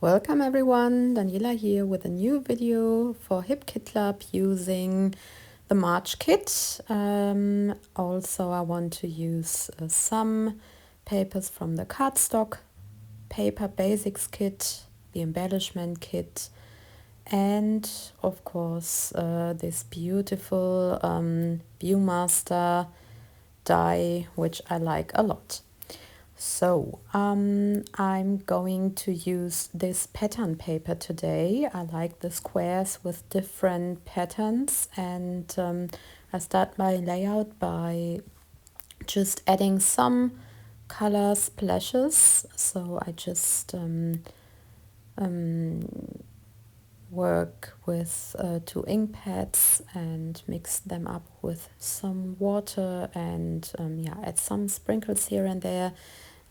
Welcome everyone, Daniela here with a new video for Hip Kit Club using the March kit. Also I want to use some papers from the Cardstock paper basics kit, the embellishment kit, and of course this beautiful Viewmaster die, which I like a lot. So I'm going to use this pattern paper today. I like the squares with different patterns, and I start my layout by just adding some color splashes. So I just work with 2 ink pads and mix them up with some water and add some sprinkles here and there,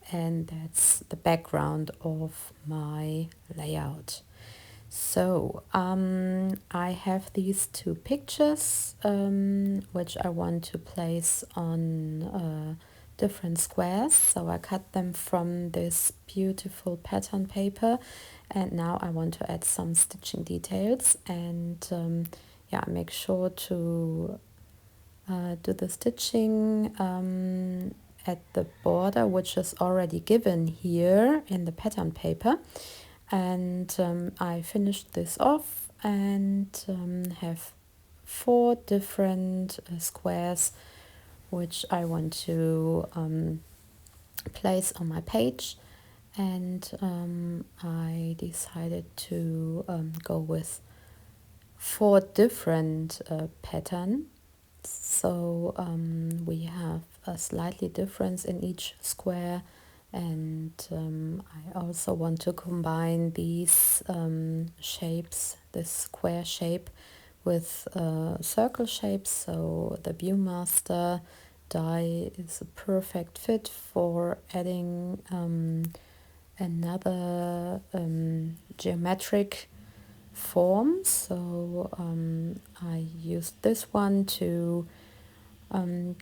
and that's the background of my layout. So I have these 2 pictures which I want to place on different squares. So I cut them from this beautiful pattern paper, and now I want to add some stitching details and make sure to do the stitching at the border, which is already given here in the pattern paper. And I finished this off and have 4 different squares which I want to place on my page. And I decided to go with 4 different patterns. So we have a slightly difference in each square, and I also want to combine these shapes, this square shape, with circle shapes. So the Viewmaster die is a perfect fit for adding another geometric form. So I used this one to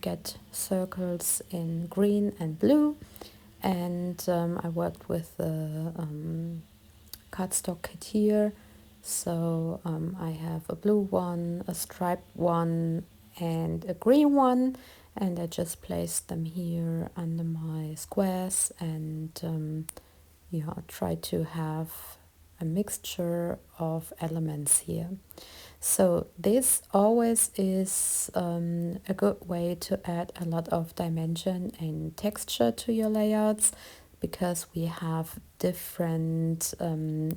get circles in green and blue, and I worked with the cardstock kit here. So I have a blue one, a striped one, and a green one, and I just placed them here under my squares and try to have a mixture of elements here. So this always is a good way to add a lot of dimension and texture to your layouts, because we have different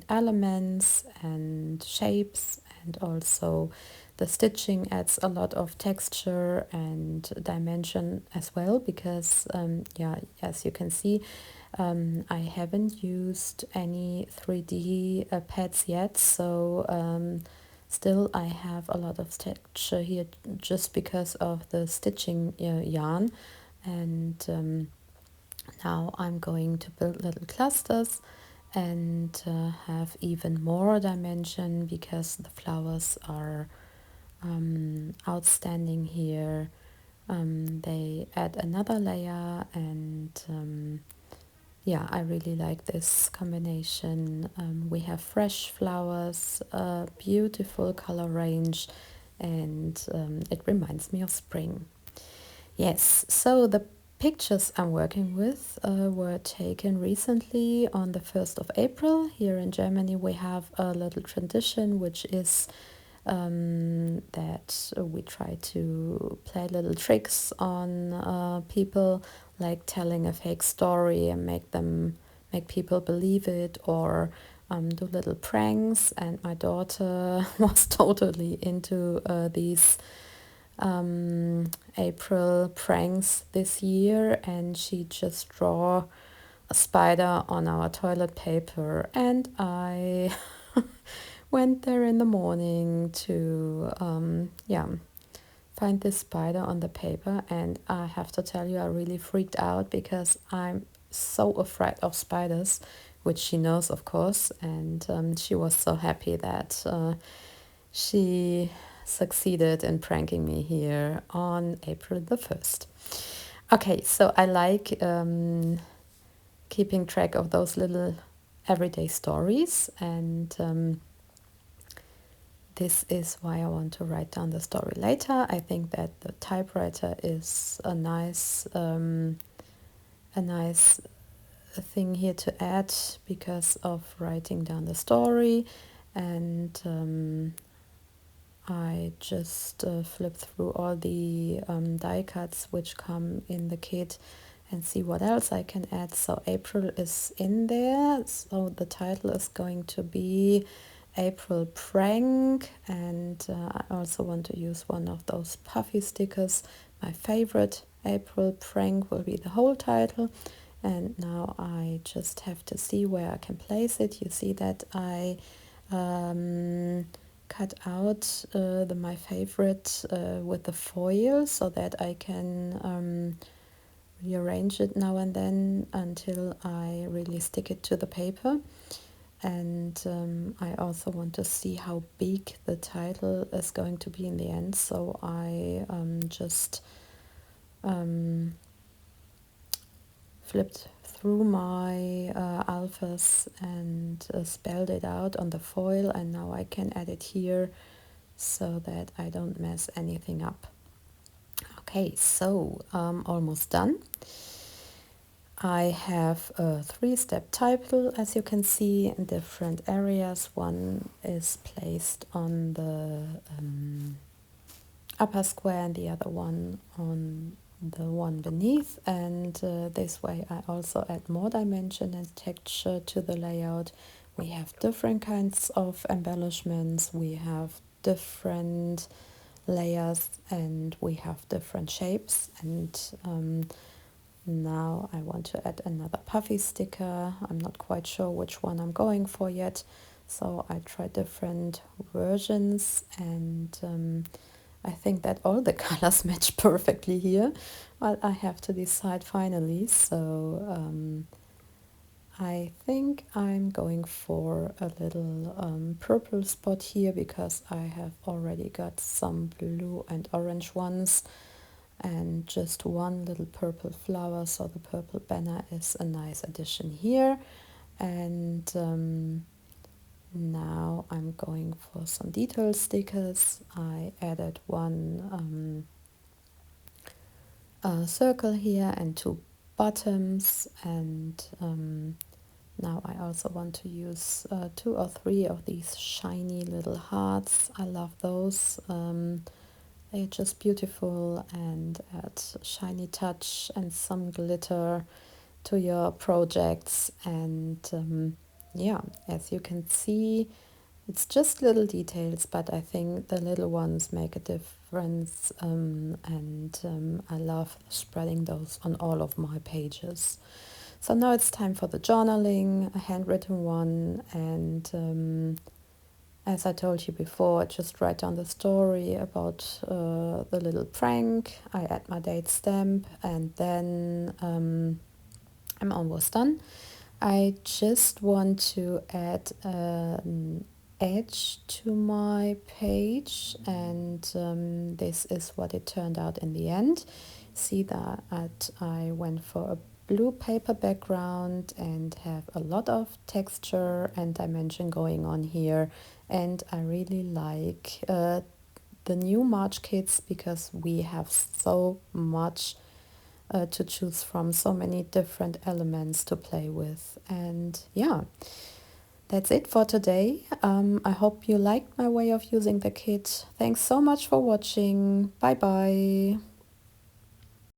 elements and shapes, and also the stitching adds a lot of texture and dimension as well, because as you can see, I haven't used any 3D pads yet, so still I have a lot of texture here just because of the stitching yarn. And now I'm going to build little clusters and have even more dimension, because the flowers are outstanding here. They add another layer, and I really like this combination. We have fresh flowers, a beautiful color range, and it reminds me of spring. Yes, so the pictures I'm working with were taken recently on the 1st of April. Here in Germany we have a little tradition, which is that we try to play little tricks on people, like telling a fake story and make people believe it, or do little pranks. And my daughter was totally into these April pranks this year, and she just draw a spider on our toilet paper, and I went there in the morning to find this spider on the paper. And I have to tell you, I really freaked out, because I'm so afraid of spiders, which she knows, of course. And she was so happy that she succeeded in pranking me here on April the 1st. Okay, so I like keeping track of those little everyday stories, and this is why I want to write down the story later. I think that the typewriter is a nice thing here to add because of writing down the story. And I just flip through all the die cuts which come in the kit and see what else I can add. So April is in there, so the title is going to be April Prank, and I also want to use one of those puffy stickers. My favorite April Prank will be the whole title, and now I just have to see where I can place it. You see that I cut out my favorite with the foil so that I can rearrange it now and then until I really stick it to the paper. And I also want to see how big the title is going to be in the end, so I just flipped through my alphas and spelled it out on the foil, and now I can add it here so that I don't mess anything up. Okay, so almost done. I have a 3-step title, as you can see, in different areas. One is placed on the upper square and the other one on the one beneath, and this way I also add more dimension and texture to the layout. We have different kinds of embellishments, we have different layers, and we have different shapes, and now I want to add another puffy sticker. I'm not quite sure which one I'm going for yet, so I try different versions, and I think that all the colors match perfectly here, but I have to decide finally. So I think I'm going for a little purple spot here because I have already got some blue and orange ones and just one little purple flower, so the purple banner is a nice addition here. And now I'm going for some detail stickers. I added one circle here and 2 bottoms, and now I also want to use 2 or 3 of these shiny little hearts. I love those. They're just beautiful and add shiny touch and some glitter to your projects. And yeah, as you can see, it's just little details, but I think the little ones make a difference, and I love spreading those on all of my pages. So now it's time for the journaling, a handwritten one, and as I told you before, I just write down the story about the little prank. I add my date stamp, and then I'm almost done. I just want to add an edge to my page, and this is what it turned out in the end. See that I went for a blue paper background and have a lot of texture and dimension going on here, and I really like the new March kits because we have so much to choose from, so many different elements to play with. And yeah, that's it for today. I hope you liked my way of using the kit. Thanks so much for watching. Bye bye.